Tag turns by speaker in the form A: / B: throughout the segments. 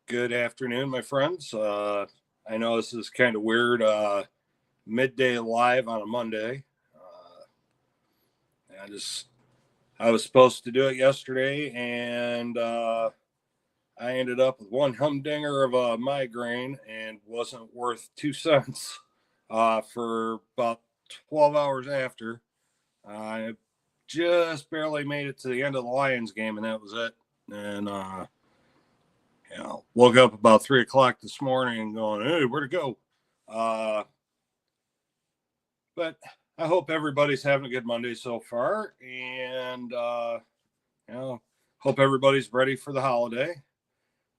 A: Good afternoon, my friends. I know this is kind of weird, midday live on a Monday. I was supposed to do it yesterday, and I ended up with one humdinger of a migraine and wasn't worth 2 cents for about 12 hours after. I just barely made it to the end of the Lions game, and that was it. And woke up about 3 o'clock this morning and going, hey, where'd it go? But I hope everybody's having a good Monday so far, and hope everybody's ready for the holiday.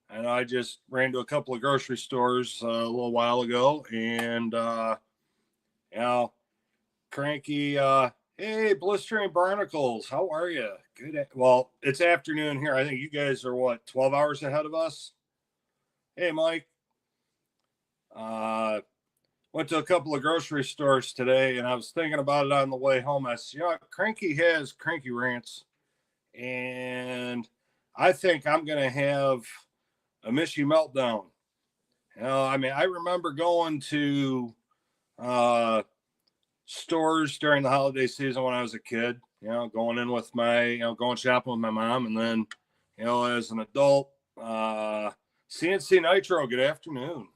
A: I know I just ran to a couple of grocery stores a little while ago, and cranky. Hey, blistering barnacles, how are you? Good. Well, it's afternoon here. I think you guys are 12 hours ahead of us. Hey, Mike. Went to a couple of grocery stores today, and I was thinking about it on the way home. I said, Cranky has Cranky Rants, and I think I'm going to have a Mishy meltdown. I remember going to stores during the holiday season when I was a kid, going in with going shopping with my mom, and then, as an adult, CNC Nitro, good afternoon.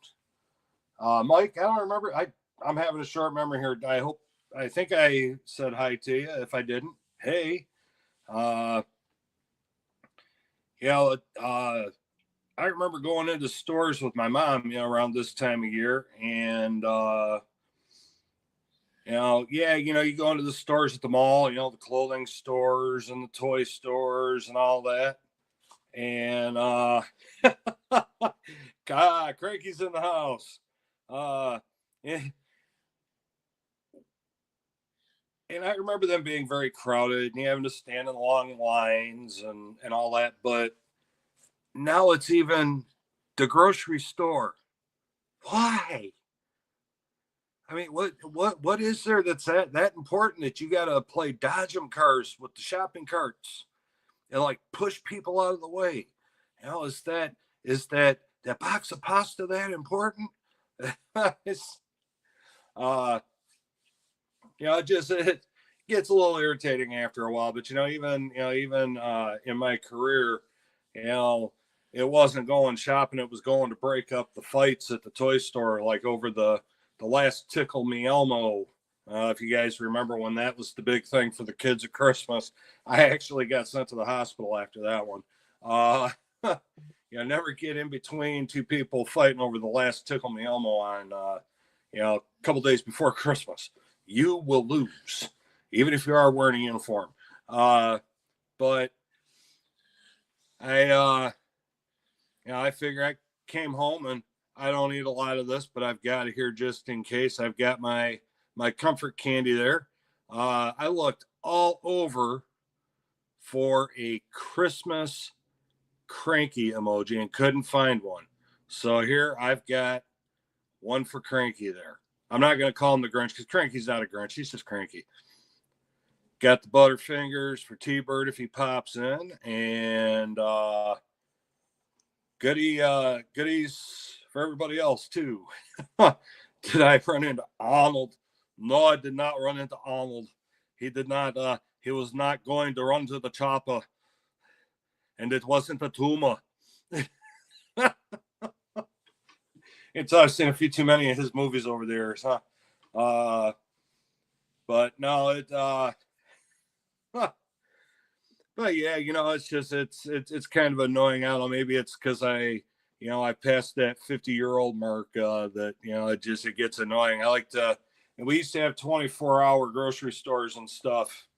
A: Mike, I don't remember. I'm having a short memory here. I think I said hi to you. If I didn't, hey. I remember going into stores with my mom, around this time of year, and you go into the stores at the mall, the clothing stores and the toy stores and all that. And God, Cranky's in the house. And I remember them being very crowded and having to stand in long lines and all that. But now it's even the grocery store. Why? I mean, what is there that's that important that you got to play dodge 'em cars with the shopping carts and like push people out of the way? Is that box of pasta that important? It gets a little irritating after a while. But even in my career, it wasn't going shopping; it was going to break up the fights at the toy store, like over the last Tickle Me Elmo. If you guys remember when that was the big thing for the kids at Christmas, I actually got sent to the hospital after that one. Never get in between two people fighting over the last Tickle Me Elmo on, a couple days before Christmas. You will lose, even if you are wearing a uniform. But I figure I came home and I don't eat a lot of this, but I've got it here just in case. I've got my comfort candy there. I looked all over for a Christmas Cranky emoji and couldn't find one. So here I've got one for Cranky there. I'm not going to call him the Grinch because Cranky's not a Grinch. He's just Cranky. Got the Butterfingers for T-Bird if he pops in. And goodies for everybody else, too. Did I run into Arnold? No, I did not run into Arnold. He did not. He was not going to run to the chopper. And it wasn't a tumor. I've seen a few too many of his movies over the years, huh? But no, but yeah, it's kind of annoying. I don't know, maybe it's because I passed that 50-year-old mark that, it gets annoying. I like to, and we used to have 24-hour grocery stores and stuff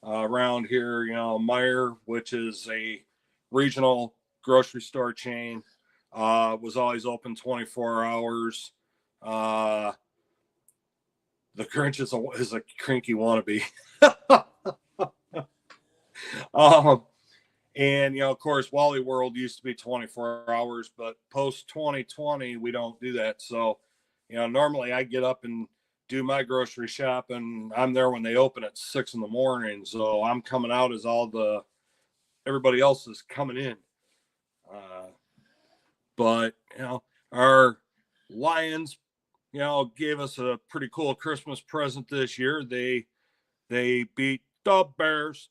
A: around here, Meijer, which is a regional grocery store chain, was always open 24 hours. The Grinch is a cranky wannabe. And of course, Wally World used to be 24 hours, but post 2020, we don't do that. So, normally I get up and do my grocery shop, and I'm there when they open at 6 a.m. So I'm coming out as everybody else is coming in. But, our Lions, gave us a pretty cool Christmas present this year. They beat the Bears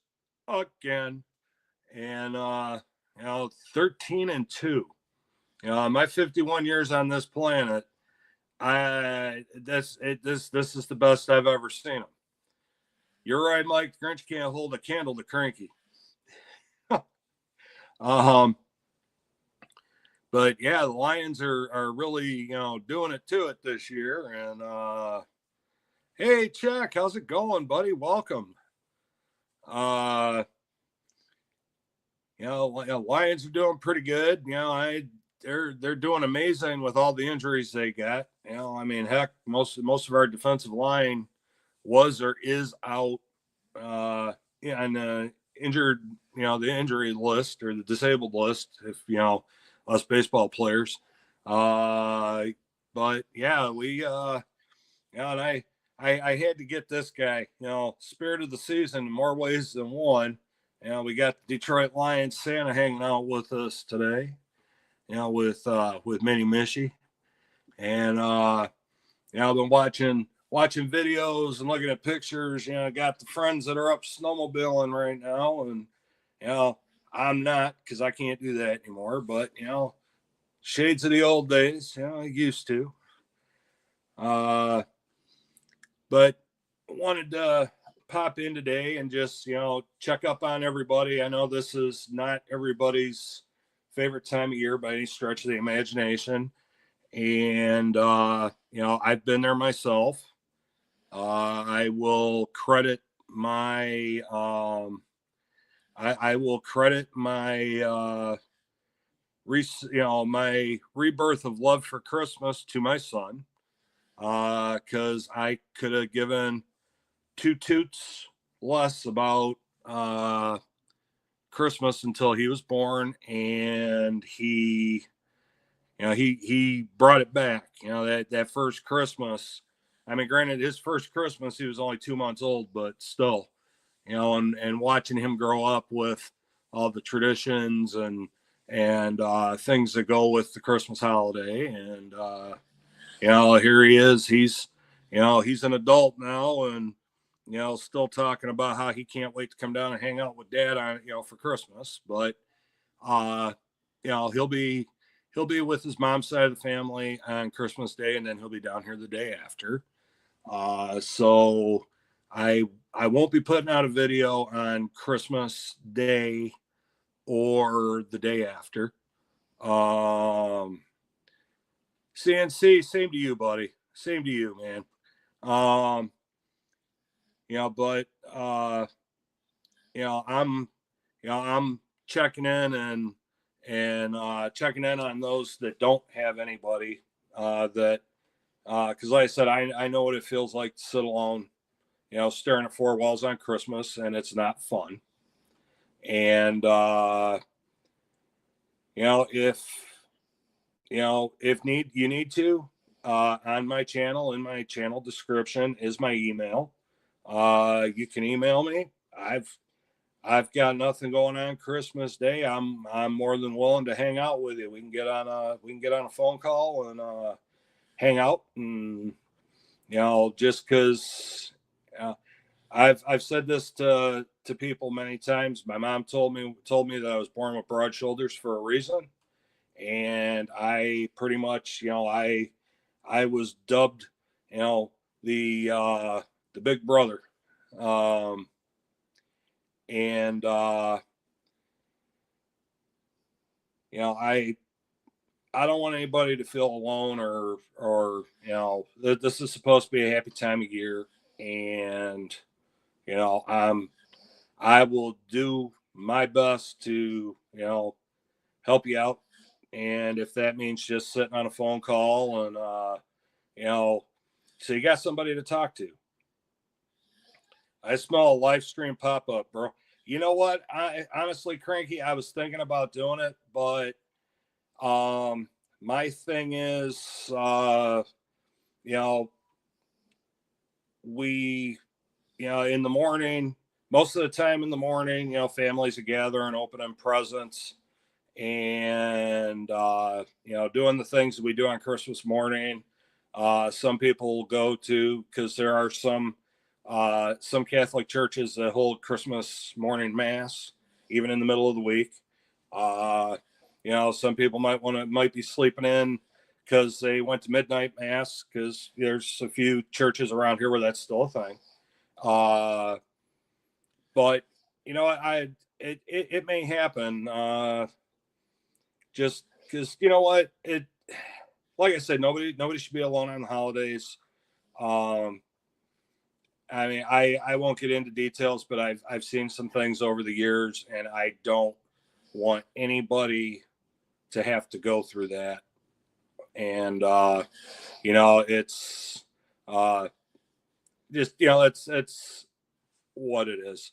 A: again, and 13-2. My 51 years on this planet, this is the best I've ever seen them. You're right, Mike. The Grinch can't hold a candle to Cranky. But yeah, the Lions are really doing it to it this year. And hey, Chuck, how's it going, buddy? Welcome. Lions are doing pretty good. They're doing amazing with all the injuries they got. Heck, most of our defensive line was or is out on the injured, the injury list or the disabled list, if us baseball players. But yeah, and I had to get this guy, spirit of the season in more ways than one. We got the Detroit Lions Santa hanging out with us today, with Minnie Mishy. And I've been watching videos and looking at pictures. I got the friends that are up snowmobiling right now, and I'm not, because I can't do that anymore. But shades of the old days, I used to. But wanted to pop in today and just check up on everybody. I know this is not everybody's favorite time of year by any stretch of the imagination, and I've been there myself. I will credit my I will credit my my rebirth of love for Christmas to my son, because I could have given two toots less about Christmas until he was born, and he brought it back. That first Christmas. I mean, granted, his first Christmas he was only 2 months old, but still, and watching him grow up with all the traditions and things that go with the Christmas holiday, and here he is. He's an adult now, and still talking about how he can't wait to come down and hang out with Dad on for Christmas. But he'll be with his mom's side of the family on Christmas Day, and then he'll be down here the day after. So I won't be putting out a video on Christmas Day or the day after. CNC, same to you, buddy. Same to you, man. But I'm checking in and checking in on those that don't have anybody, that because like I said, I know what it feels like to sit alone, staring at four walls on Christmas, and it's not fun. And if you need to, on my channel, in my channel description is my email. You can email me. I've got nothing going on Christmas Day. I'm more than willing to hang out with you. We can get on a phone call and hang out, and just because I've said this to people many times. My mom told me that I was born with broad shoulders for a reason, and I pretty much I was dubbed the big brother, and I don't want anybody to feel alone, or this is supposed to be a happy time of year, and I will do my best to help you out, and if that means just sitting on a phone call and so you got somebody to talk to. I smell a live stream pop up, bro. You know what? I honestly, Cranky, I was thinking about doing it, but my thing is, we, in the morning, most of the time in the morning, families are gathering, opening presents, and doing the things that we do on Christmas morning. Some people will go to, because there are some Catholic churches that hold Christmas morning mass even in the middle of the week. Some people might be sleeping in because they went to midnight mass, because there's a few churches around here where that's still a thing. But it may happen. Just because, like I said, nobody should be alone on the holidays. I mean, I won't get into details, but I've seen some things over the years, and I don't want anybody to have to go through that. And it's just it's what it is.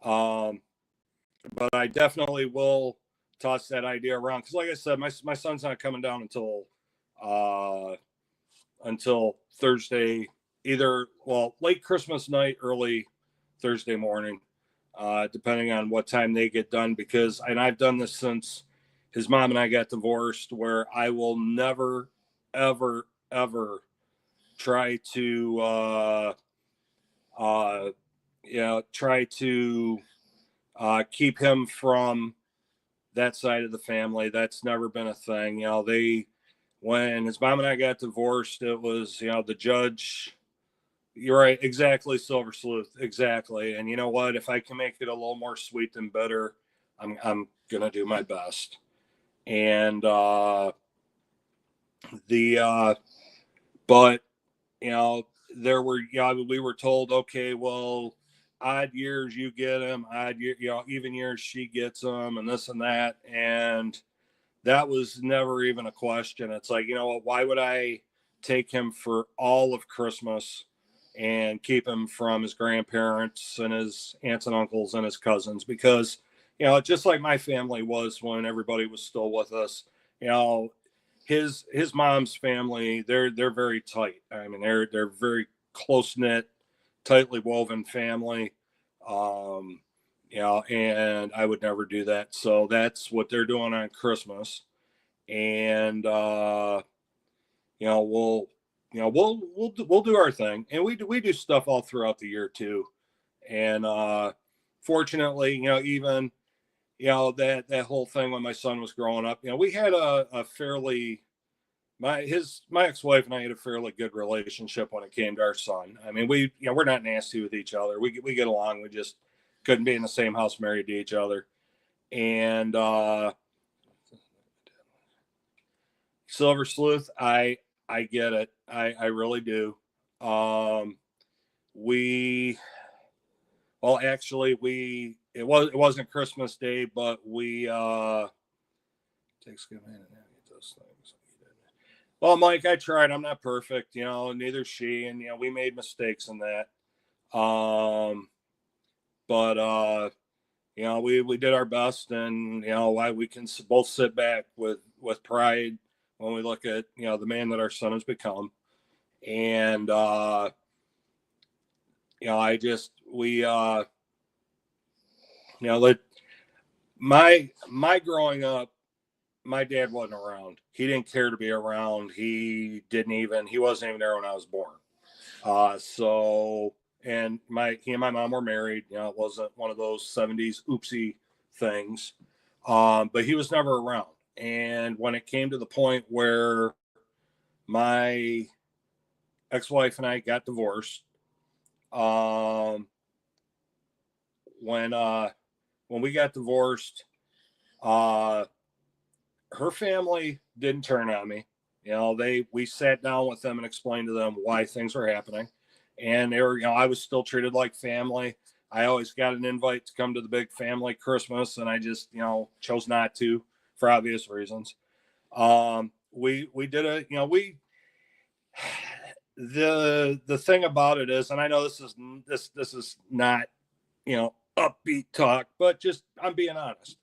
A: But I definitely will toss that idea around, because, like I said, my son's not coming down until Thursday, either late Christmas night, early Thursday morning, depending on what time they get done. And I've done this since his mom and I got divorced, where I will never, ever, ever try to keep him from that side of the family. That's never been a thing. When his mom and I got divorced, it was, the judge. You're right. Exactly. Silver Sleuth. Exactly. And you know what? If I can make it a little more sweet than bitter, I'm going to do my best. And, but, we were told, okay, well, odd years you get them, even years she gets them, and this and that. And that was never even a question. It's like, why would I take him for all of Christmas and keep him from his grandparents and his aunts and uncles and his cousins? Because, just like my family was when everybody was still with us, his mom's family, they're very tight. I mean, they're very close knit, tightly woven family. And I would never do that. So that's what they're doing on Christmas. And we'll do our thing, and we do stuff all throughout the year too. And fortunately, even that whole thing when my son was growing up, we had a fairly my ex-wife and I had a fairly good relationship when it came to our son. I mean, we're not nasty with each other. We get along. We just couldn't be in the same house married to each other. And Silver Sleuth, I get it. I really do. It wasn't Christmas Day, but we takes a good minute to get those things. Well, Mike, I tried. I'm not perfect, neither she, and we made mistakes in that. But we did our best, and why we can both sit back with pride when we look at the man that our son has become. And I just my growing up, my dad wasn't around. He didn't care to be around. He wasn't even there when I was born. And he and my mom were married. It wasn't one of those 70s oopsie things. But he was never around. And when it came to the point where my ex-wife and I got divorced, when we got divorced, her family didn't turn on me. We sat down with them and explained to them why things were happening. And they were, I was still treated like family. I always got an invite to come to the big family Christmas, and I just, chose not to for obvious reasons. We did the thing about it is, and I know this is not, upbeat talk, but just, I'm being honest.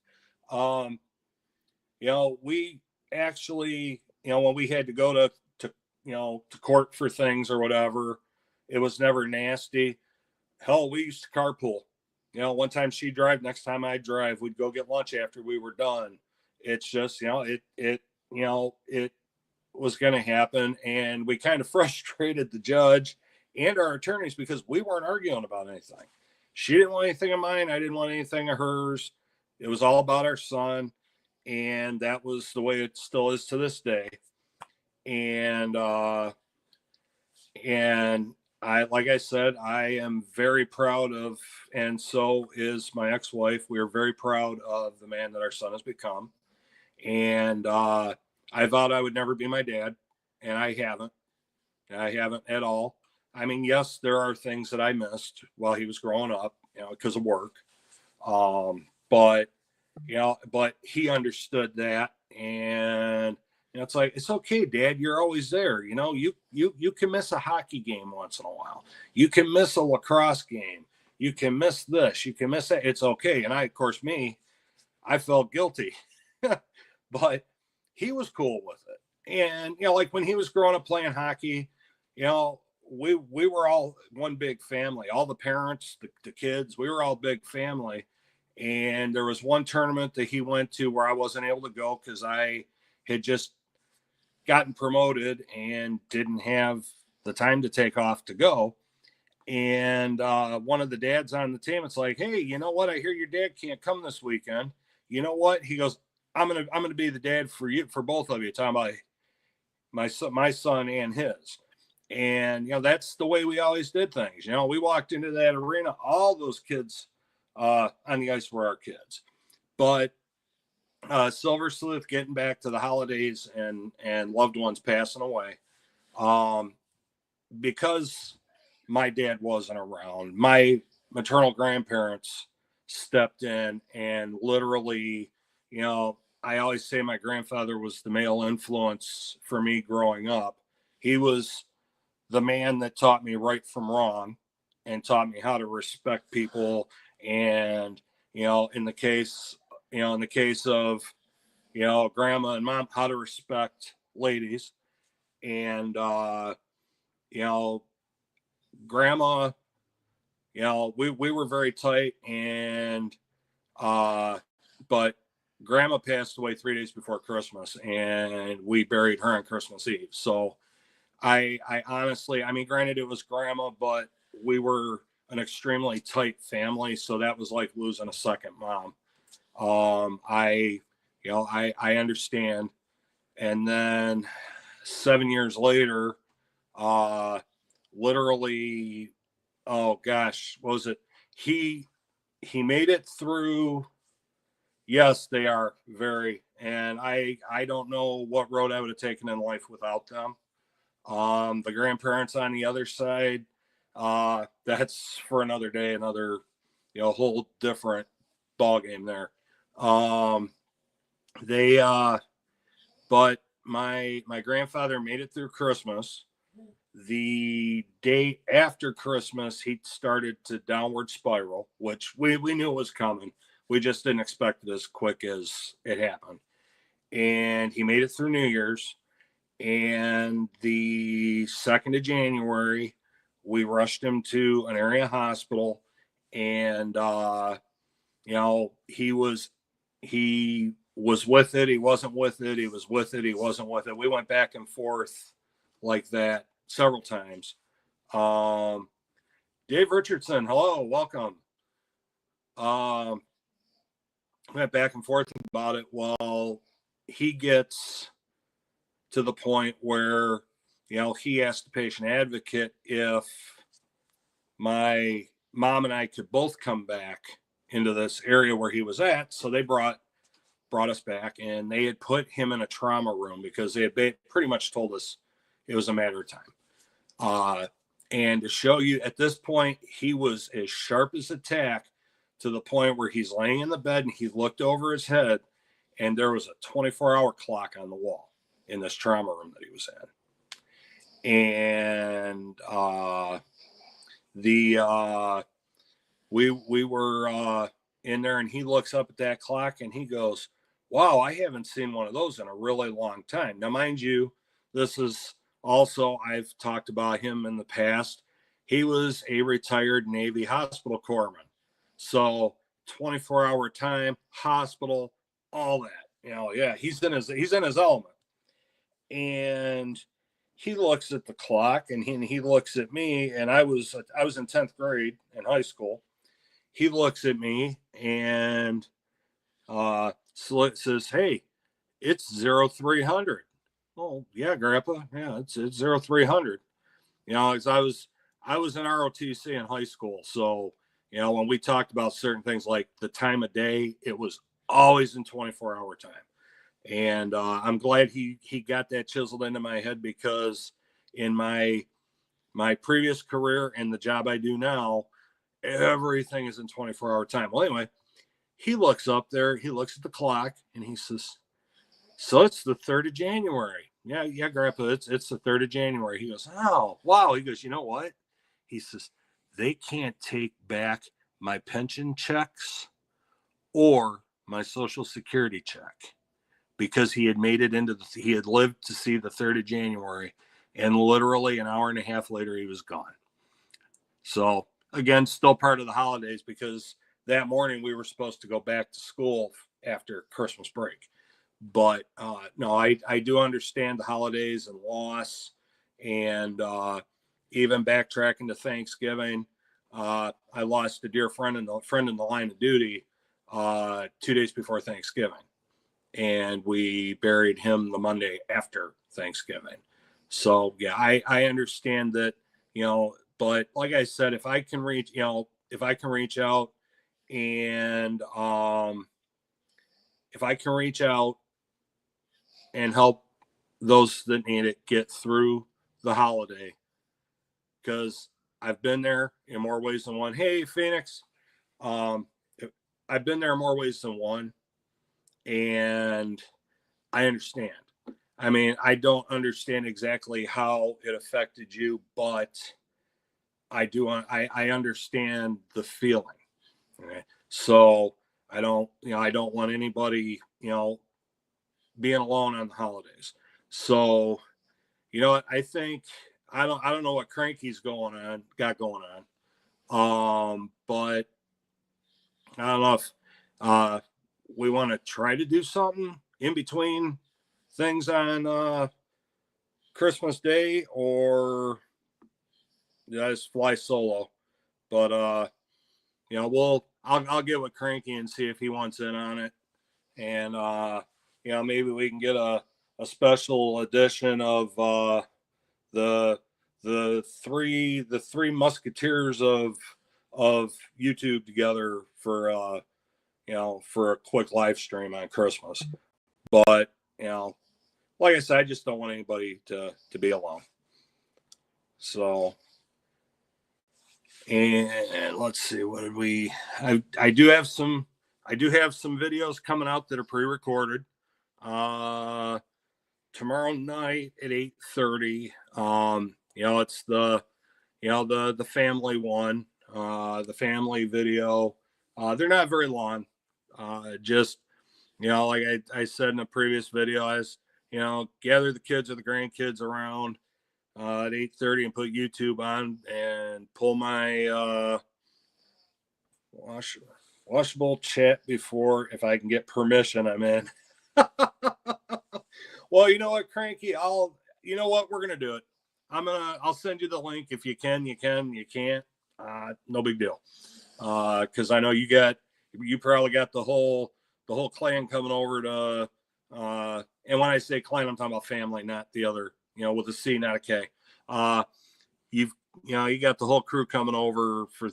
A: We actually, when we had to go to court for things or whatever, it was never nasty. Hell, we used to carpool. One time she'd drive, next time I'd drive. We'd go get lunch after we were done. It's just, it was going to happen. And we kind of frustrated the judge and our attorneys because we weren't arguing about anything. She didn't want anything of mine. I didn't want anything of hers. It was all about our son. And that was the way it still is to this day. And, like I said, I am very proud of, and so is my ex-wife. We are very proud of the man that our son has become. And I thought I would never be my dad, and I haven't. I haven't at all. I mean, yes, there are things that I missed while he was growing up, because of work. But he understood that, and it's like, it's okay, Dad. You're always there. You can miss a hockey game once in a while. You can miss a lacrosse game. You can miss this. You can miss that. It's okay. And of course, I felt guilty, but he was cool with it. And like when he was growing up playing hockey, we were all one big family. All the parents, the kids, we were all big family. And there was one tournament that he went to where I wasn't able to go because I had just gotten promoted and didn't have the time to take off to go. And one of the dads on the team, it's like, hey, you know what? I hear your dad can't come this weekend. You know what? He goes, I'm gonna be the dad for you, for both of you. Talking about my son and his. And that's the way we always did things. We walked into that arena, all those kids on the ice were our kids. But Silver Sleuth, getting back to the holidays and loved ones passing away, because my dad wasn't around, my maternal grandparents stepped in and literally, I always say my grandfather was the male influence for me growing up. He was the man that taught me right from wrong and taught me how to respect people. And, in the case of, grandma and mom, how to respect ladies. And, grandma, we were very tight, and, but grandma passed away 3 days before Christmas, and we buried her on Christmas Eve. So I honestly, I mean, granted it was grandma, but we were an extremely tight family. So that was like losing a second mom. I understand. And then 7 years later, literally, oh gosh, what was it? He made it through. Yes, they are very, and I don't know what road I would have taken in life without them. The grandparents on the other side, that's for another day, another, whole different ball game there. They, but my grandfather made it through Christmas. The day after Christmas, he started to downward spiral, which we knew was coming. We just didn't expect it as quick as it happened. And he made it through New Year's. And the 2nd of January, we rushed him to an area hospital. And, he was with it. He wasn't with it. He was with it. He wasn't with it. We went back and forth like that several times. Dave Richardson, hello, welcome. Went back and forth about it. Well, he gets to the point where, he asked the patient advocate if my mom and I could both come back into this area where he was at. So they brought us back, and they had put him in a trauma room because they had pretty much told us it was a matter of time. And to show you, at this point, he was as sharp as a tack, to the point where he's laying in the bed and he looked over his head, and there was a 24-hour clock on the wall in this trauma room that he was in. And we were in there, and he looks up at that clock and he goes, wow, I haven't seen one of those in a really long time. Now, mind you, this is also, I've talked about him in the past. He was a retired Navy hospital corpsman. So 24-hour time, hospital, all that. Yeah, he's in his element. And he looks at the clock, and he looks at me, and I was in 10th grade in high school. He looks at me and so it says, "Hey, it's 0300." Oh yeah, Grandpa. Yeah, it's 0300. As I was in ROTC in high school, so when we talked about certain things like the time of day, it was always in 24-hour time. And I'm glad he got that chiseled into my head, because in my previous career and the job I do now, everything is in 24-hour time. Well, anyway, he looks up there, he looks at the clock, and he says, "So it's the 3rd of January." Yeah, Grandpa, it's the 3rd of January. He goes, "Oh, wow." He goes, "You know what?" He says, "They can't take back my pension checks or my Social Security check," because he had made it he had lived to see the 3rd of January, and literally an hour and a half later, he was gone. So again, still part of the holidays, because that morning we were supposed to go back to school after Christmas break. But no, I do understand the holidays and loss, and even backtracking to Thanksgiving. I lost a dear friend in the line of duty 2 days before Thanksgiving, and we buried him the Monday after Thanksgiving. So yeah, I understand that, but like I said, if I can reach out, and if I can reach out and help those that need it get through the holiday, because I've been there in more ways than one. Hey, Phoenix, um, I've been there in more ways than one, and I understand. I mean, I don't understand exactly how it affected you, but I do. I understand the feeling. Okay? So I don't want anybody, being alone on the holidays. So, what I think, I don't know what Cranky's got going on. But I don't know if we want to try to do something in between things on Christmas Day, or just fly solo. But I'll get with Cranky and see if he wants in on it, and maybe we can get a special edition of the three musketeers of YouTube together for for a quick live stream on Christmas. But like I said, I just don't want anybody to be alone. So, and let's see, what did we? I do have some videos coming out that are pre-recorded. Tomorrow night at 8:30. It's the family one, the family video. They're not very long. Just like I said in a previous video, gather the kids or the grandkids around at 8:30 and put YouTube on, and pull my washable chat before, if I can get permission, I'm in. Well, you know what, Cranky, you know what, we're gonna do it. I'll send you the link. If you can, you can. You can't, no big deal. Because I know you probably got the whole clan coming over to. And when I say clan, I'm talking about family, not the other. With a C, not a K. You got the whole crew coming over for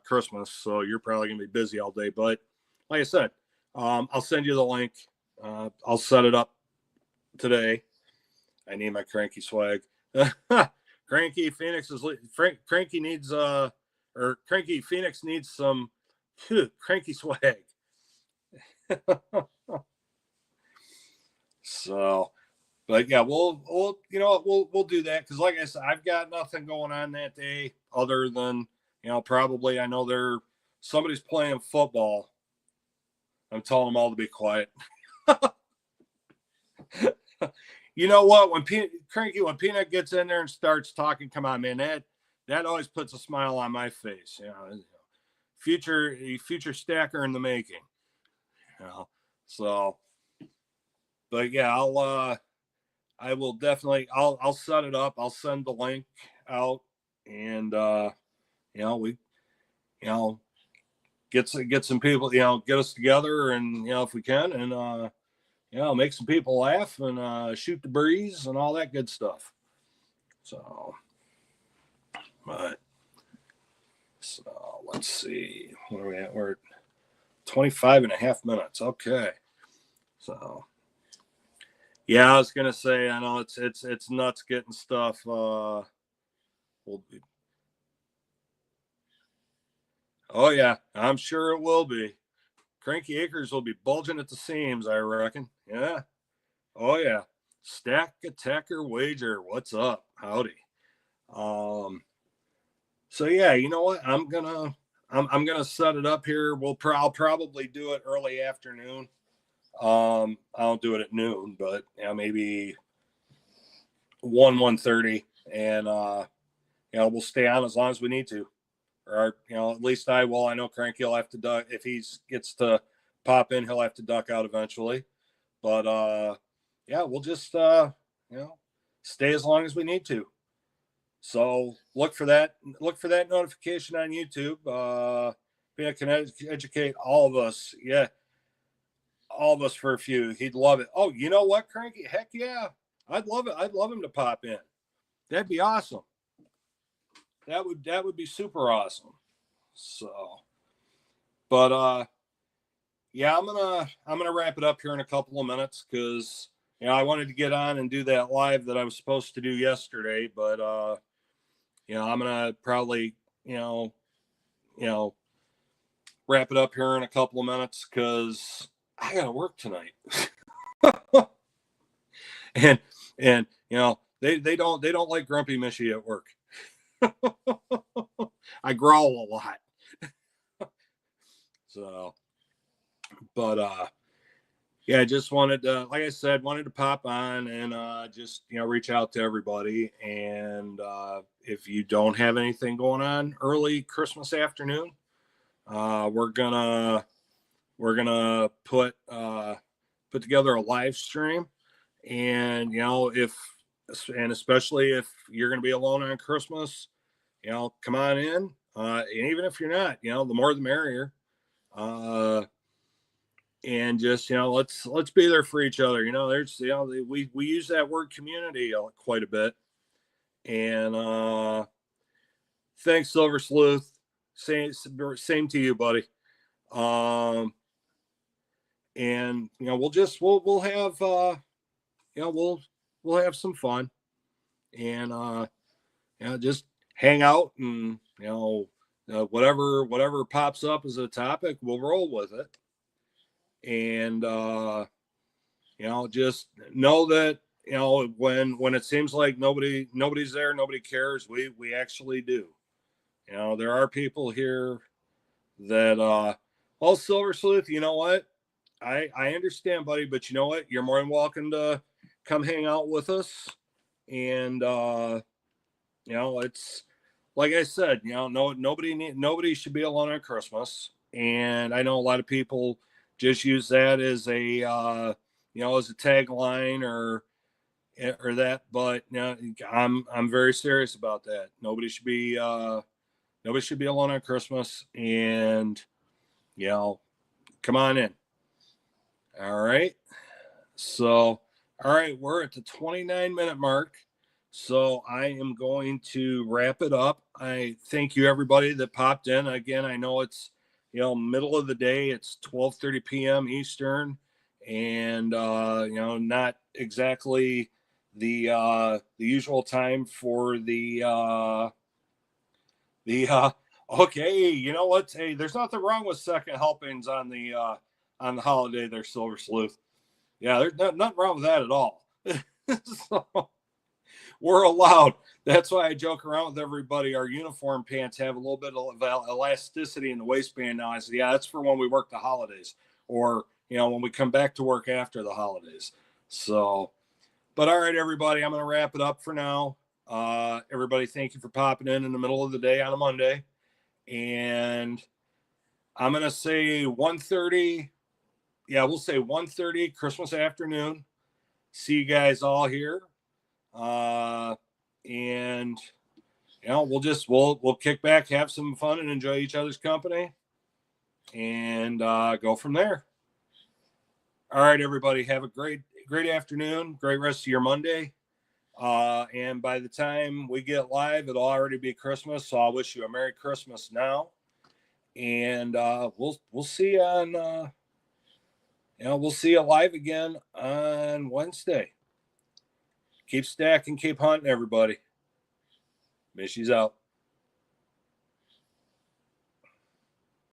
A: Christmas, so you're probably gonna be busy all day. But like I said, I'll send you the link. I'll set it up today. I need my Cranky swag. Cranky Phoenix Cranky needs or Cranky Phoenix needs some Cranky swag. So, but yeah, we'll do that, because like I said, I've got nothing going on that day other than probably, I know somebody's playing football. I'm telling them all to be quiet. You know what? When Peanut gets in there and starts talking, come on, man, that always puts a smile on my face. Future stacker in the making. So, but yeah, I will definitely, I'll set it up. I'll send the link out, and we, get some people, get us together, and if we can, and make some people laugh, and shoot the breeze and all that good stuff. So, but so let's see, where are we at? We're at 25 and a half minutes. Okay. So, yeah, I was gonna say, I know it's nuts getting stuff. Oh yeah, I'm sure it will be. Cranky Acres will be bulging at the seams, I reckon. Yeah. Oh yeah. Stack Attacker Wager. What's up? Howdy. So yeah, you know what? I'm gonna set it up here. I'll probably do it early afternoon. I don't do it at noon, but maybe 1:30, and we'll stay on as long as we need to. Or at least I will. I know Cranky will have to duck if he gets to pop in. He'll have to duck out eventually. But we'll just stay as long as we need to. So look for that notification on YouTube. Pina can educate all of us. Yeah, all of us for a few. He'd love it. Oh, you know what, Cranky? Heck yeah, I'd love it. I'd love him to pop in. That'd be awesome. That would be super awesome. So, but yeah, I'm gonna wrap it up here in a couple of minutes, because I wanted to get on and do that live that I was supposed to do yesterday, but I'm gonna probably wrap it up here in a couple of minutes, because I gotta work tonight. and they don't like grumpy Mishy at work. I growl a lot. So, but yeah, I just wanted to, like I said, wanted to pop on and just reach out to everybody. And if you don't have anything going on early Christmas afternoon, we're gonna put together a live stream. And especially if you're gonna be alone on Christmas, come on in. And even if you're not, the more the merrier. And just let's be there for each other. There's we use that word community quite a bit. And thanks, Silver Sleuth. Same to you, buddy. And we'll have we'll have some fun, and just hang out, and whatever pops up as a topic, we'll roll with it. And just know that when it seems like nobody's there, nobody cares, we actually do. There are people here that Silver Sleuth, you know what, I understand, buddy, but you know what, you're more than welcome to come hang out with us. And it's like I said, nobody should be alone on Christmas. And I know a lot of people just use that as a as a tagline or that, but I'm very serious about that. Nobody should be alone on Christmas. And come on in. All right. So, all right, we're at the 29-minute mark. So I am going to wrap it up. I thank you, everybody that popped in. Again, I know it's middle of the day. It's 12:30 p.m. Eastern, and not exactly the usual time for the okay. You know what? Hey, there's nothing wrong with second helpings on the holiday there, Silver Sleuth. Yeah, there's nothing wrong with that at all. So, we're allowed. That's why I joke around with everybody. Our uniform pants have a little bit of elasticity in the waistband now. I said, yeah, that's for when we work the holidays, or when we come back to work after the holidays. So, but all right, everybody, I'm going to wrap it up for now. Everybody, thank you for popping in the middle of the day on a Monday. And I'm going to say 1:30 yeah, we'll say 1:30 Christmas afternoon. See you guys all here. And we'll kick back, have some fun, and enjoy each other's company, and go from there. All right, everybody, have a great afternoon, great rest of your Monday. And by the time we get live, it'll already be Christmas. So I'll wish you a Merry Christmas now, and we'll see you on we'll see you live again on Wednesday. Keep stacking, keep hunting, everybody. Mishy's out.